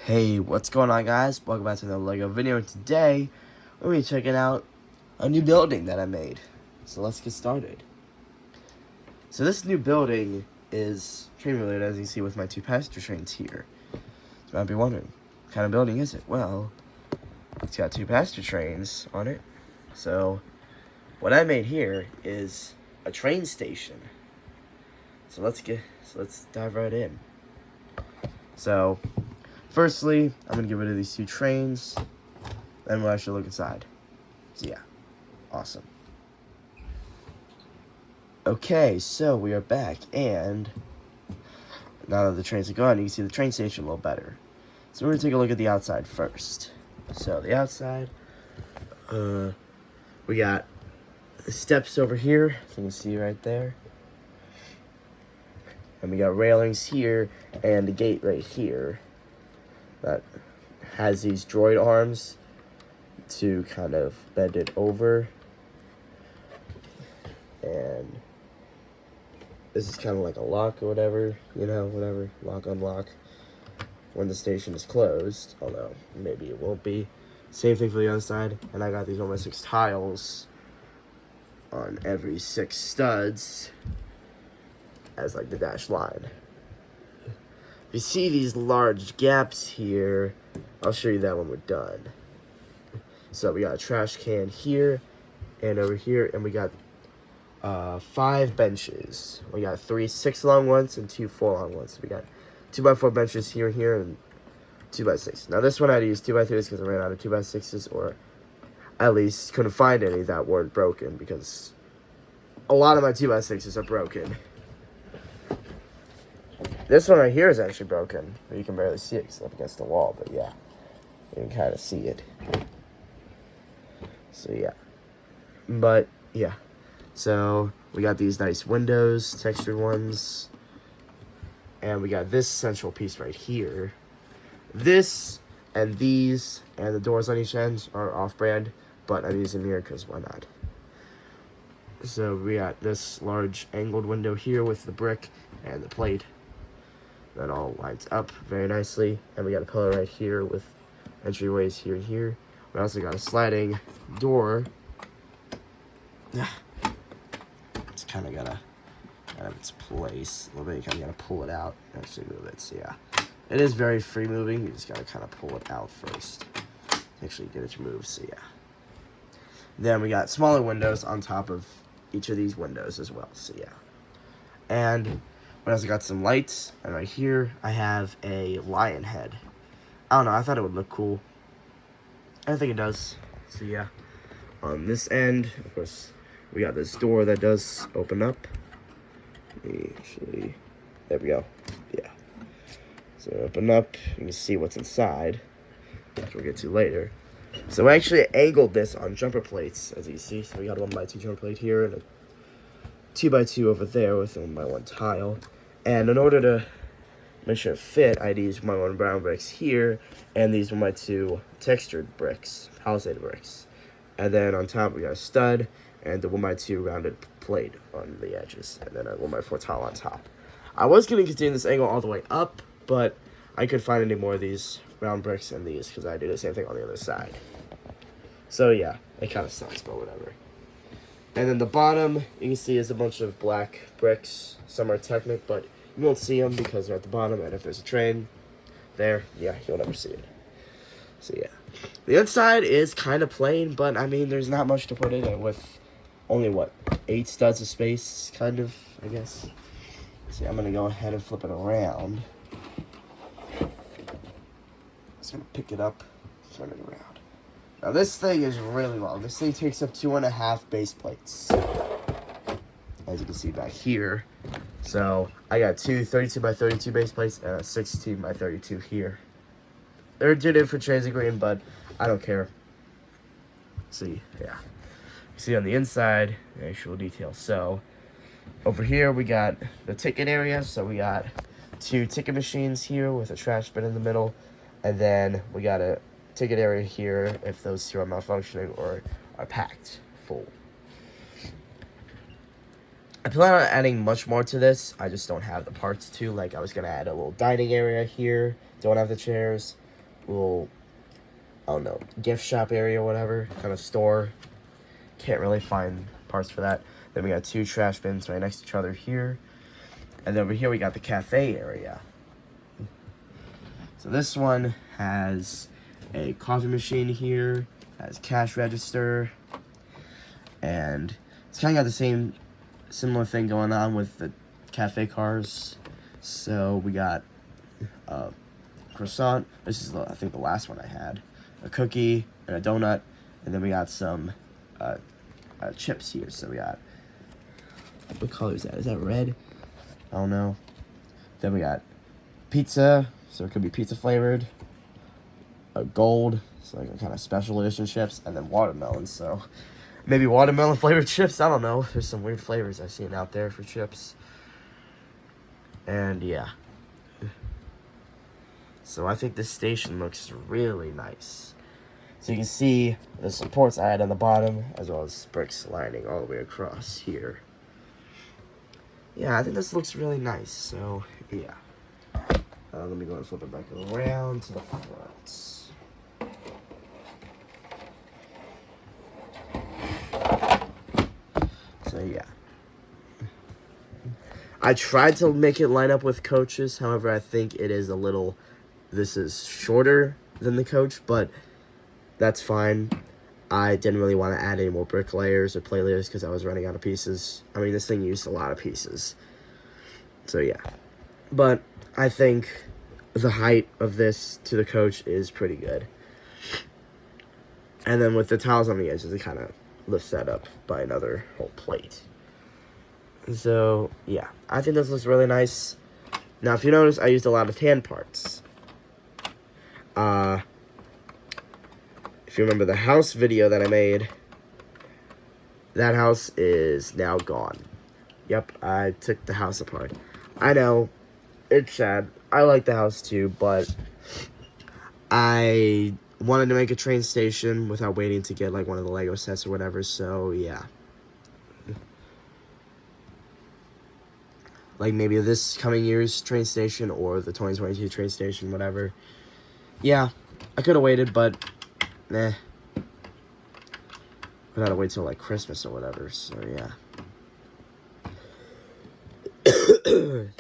Hey, what's going on, guys? Welcome back to another LEGO video. Today, we're going to be checking out a new building that I made. So let's get started. So this new building is train related, as you see with my two passenger trains here. So you might be wondering, what kind of building is it? Well, it's got two passenger trains on it. So what I made here is a train station. So let's dive right in. So firstly, I'm going to get rid of these two trains, then we'll actually look inside. So yeah, awesome. Okay, so we are back, and now that the trains are gone, you can see the train station a little better. So we're going to take a look at the outside first. So the outside, we got the steps over here, so you can see right there. And we got railings here, and the gate right here that has these droid arms to kind of bend it over. And this is kind of like a lock or whatever, whatever, lock, unlock, when the station is closed, although maybe it won't be. Same thing for the other side, and I got these 1x6 tiles on every 6 studs as like the dashed line. If you see these large gaps here, I'll show you that when we're done. So we got a trash can here and over here, and we got 5 benches. We got 3 6-long ones and 2 4-long ones. So we got 2x4 benches here, and 2x6. Now this one I had to use 2x3s because I ran out of 2x6s, or at least couldn't find any that weren't broken, because a lot of my 2x6s are broken. This one right here is actually broken, but you can barely see it because it's up against the wall, but yeah, you can kind of see it. So yeah, but yeah, so we got these nice windows, textured ones, and we got this central piece right here. This and these and the doors on each end are off-brand, but I'm using them here because why not? So we got this large angled window here with the brick and the plate. That all lines up very nicely, and we got a pillar right here with entryways here and here. We also got a sliding door. It's kind of gotta have its place a little bit. You kind of gotta pull it out, actually move it. So yeah, it is very free moving. You just gotta kind of pull it out first to actually get it to move. So yeah. Then we got smaller windows on top of each of these windows as well. So yeah, and I also got some lights, and right here I have a lion head. I don't know, I thought it would look cool. I think it does. So yeah, on this end, of course, we got this door that does open up. Actually, there we go. Yeah. So open up, you can see what's inside, which we'll get to later. So I actually angled this on jumper plates, as you see. So we got a 1x2 jumper plate here, and a 2x2 over there with a 1x1 tile. And in order to make sure it fit, I'd use 1x1 brown bricks here, and these 1x2 textured bricks, palisade bricks. And then on top we got a stud, and the 1x2 rounded plate on the edges, and then a 1x4 tile on top. I was going to continue this angle all the way up, but I couldn't find any more of these round bricks and these, because I do the same thing on the other side. So yeah, it kind of sucks, but whatever. And then the bottom, you can see, is a bunch of black bricks. Some are Technic, but you won't see them because they're at the bottom, and if there's a train there, yeah, you'll never see it. So yeah. The inside is kind of plain, but I mean, there's not much to put in it with only, 8 studs of space, kind of, I guess. So yeah, I'm going to go ahead and flip it around. Just going to pick it up, turn it around. Now this thing is really long. This thing takes up 2.5 base plates, as you can see back here. So I got 2 32x32 base plates and a 16x32 here. They're 2 different shades of green, but I don't care. See, yeah. You see on the inside, the actual detail. So over here we got the ticket area. So we got 2 ticket machines here with a trash bin in the middle, and then we got a ticket area here if those 2 are malfunctioning or are packed full. I plan on adding much more to this. I just don't have the parts to. Like, I was going to add a little dining area here. Don't have the chairs. little, I don't know, gift shop area or whatever, kind of store. Can't really find parts for that. Then we got 2 trash bins right next to each other here. And then over here we got the cafe area. So this one has a coffee machine here, has cash register, and it's kind of got the same similar thing going on with the cafe cars. So we got a croissant. This is, I think, the last one I had. A cookie and a donut, and then we got some chips here. So we got, what color is that? Is that red? I don't know. Then we got pizza, so it could be pizza flavored. A gold, so like a kind of special edition chips, and then watermelon. So maybe watermelon flavored chips. I don't know. There's some weird flavors I've seen out there for chips. And yeah. So I think this station looks really nice. So you can see the supports I had on the bottom, as well as bricks lining all the way across here. Yeah, I think this looks really nice. So yeah. Let me go and flip it back around to the front. So yeah. I tried to make it line up with Coach's, however I think it is a little, this is shorter than the Coach, but that's fine. I didn't really want to add any more brick layers or plate layers because I was running out of pieces. I mean, this thing used a lot of pieces. So yeah. But I think the height of this to the Coach is pretty good. And then with the tiles on the edges, it kind of lifts that up by another whole plate. So yeah, I think this looks really nice. Now, if you notice, I used a lot of tan parts. If you remember the house video that I made, that house is now gone. Yep, I took the house apart. I know, it's sad. I like the house too, but I wanted to make a train station without waiting to get like one of the Lego sets or whatever, so yeah. Like maybe this coming year's train station or the 2022 train station, whatever. Yeah, I could have waited, but nah. I gotta wait till like Christmas or whatever, so yeah.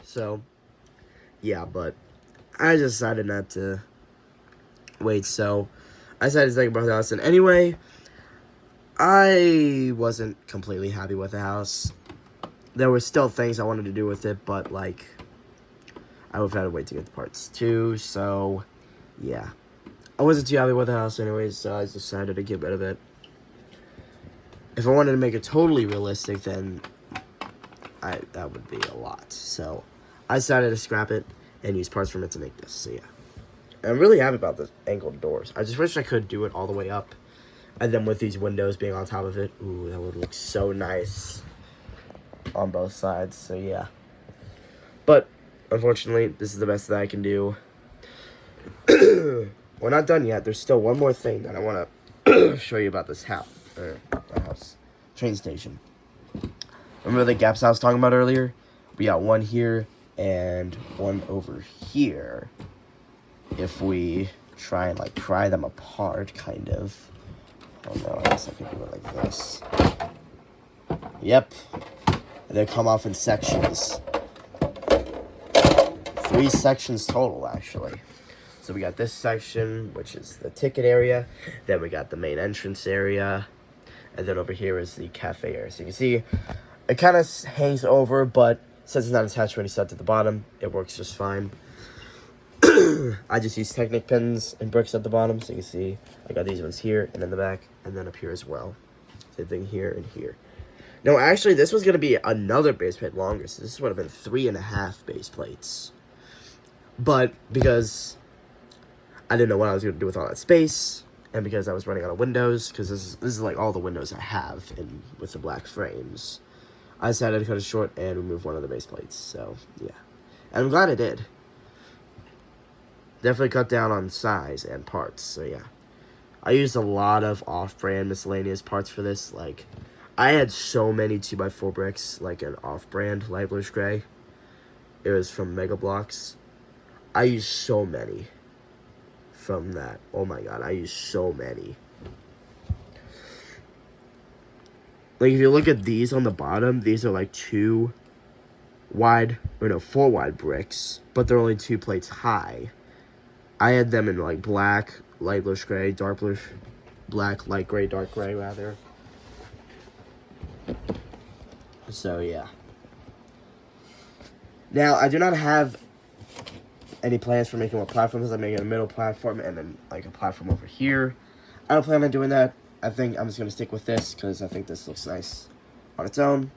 So, yeah, but I just decided not to wait, so I decided to take about the house. And anyway, I wasn't completely happy with the house. There were still things I wanted to do with it, but like, I would have had to wait to get the parts too, so yeah. I wasn't too happy with the house anyways, so I decided to get rid of it. If I wanted to make it totally realistic, then that would be a lot. So I decided to scrap it and use parts from it to make this, so yeah. And I'm really happy about the angled doors. I just wish I could do it all the way up. And then with these windows being on top of it, ooh, that would look so nice on both sides, so yeah. But unfortunately, this is the best that I can do. We're not done yet. There's still one more thing that I want to show you about this house. Train station. Remember the gaps I was talking about earlier? We got one here and one over here. If we try and like pry them apart, kind of. Oh no, I guess I could do it like this. Yep. They come off in sections. 3 sections total, actually. So we got this section, which is the ticket area. Then we got the main entrance area. And then over here is the cafe area. So you can see, it kind of hangs over, but since it's not attached to any studs at the bottom, it works just fine. I just use Technic pins and bricks at the bottom. So you can see, I got these ones here, and in the back, and then up here as well. Same thing here and here. No, actually, this was going to be another base plate longer, so this would have been 3.5 base plates. But because I didn't know what I was going to do with all that space, and because I was running out of windows, because this is like all the windows I have with the black frames, I decided to cut it short and remove one of the base plates, so yeah. And I'm glad I did. Definitely cut down on size and parts, so yeah. I used a lot of off-brand miscellaneous parts for this, like, I had so many 2x4 bricks, like an off-brand light bluish gray. It was from Mega Bloks. I used so many from that. Oh my god, I use so many. Like, if you look at these on the bottom, these are like 4 wide bricks, but they're only 2 plates high. I had them in like black, light bluish gray, dark bluish, black, light gray, dark gray rather. So yeah. Now, I do not have any plans for making more platforms. I'm making a middle platform and then like a platform over here. I don't plan on doing that. I think I'm just going to stick with this because I think this looks nice on its own.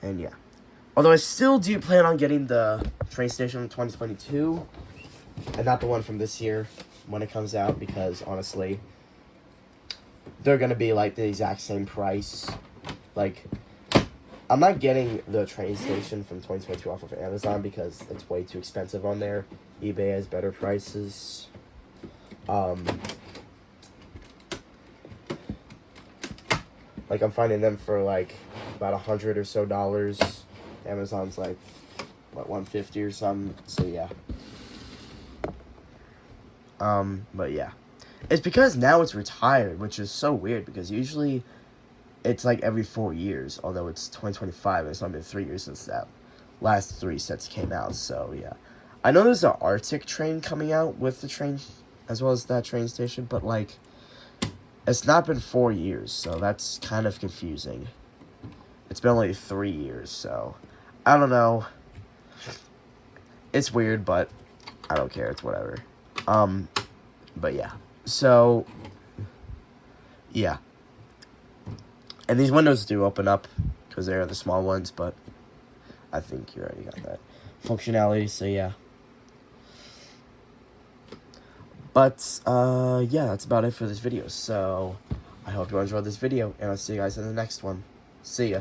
And yeah. Although I still do plan on getting the train station in 2022 and not the one from this year when it comes out, because honestly, they're going to be like the exact same price. Like, I'm not getting the train station from 2022 off of Amazon because it's way too expensive on there. eBay has better prices. Like, I'm finding them for like about $100 or so. Amazon's like, what, $150 or something. So yeah. But yeah, it's because now it's retired, which is so weird because usually it's like every 4 years. Although it's 2025, and it's only been 3 years since that last 3 sets came out. So yeah, I know there's an Arctic train coming out with the train, as well as that train station, but like, it's not been 4 years, so that's kind of confusing. It's been only 3 years, so I don't know. It's weird, but I don't care. It's whatever. But yeah. So, yeah. And these windows do open up because they're the small ones, but I think you already got that functionality, so yeah. But, yeah, that's about it for this video. So, I hope you enjoyed this video, and I'll see you guys in the next one. See ya.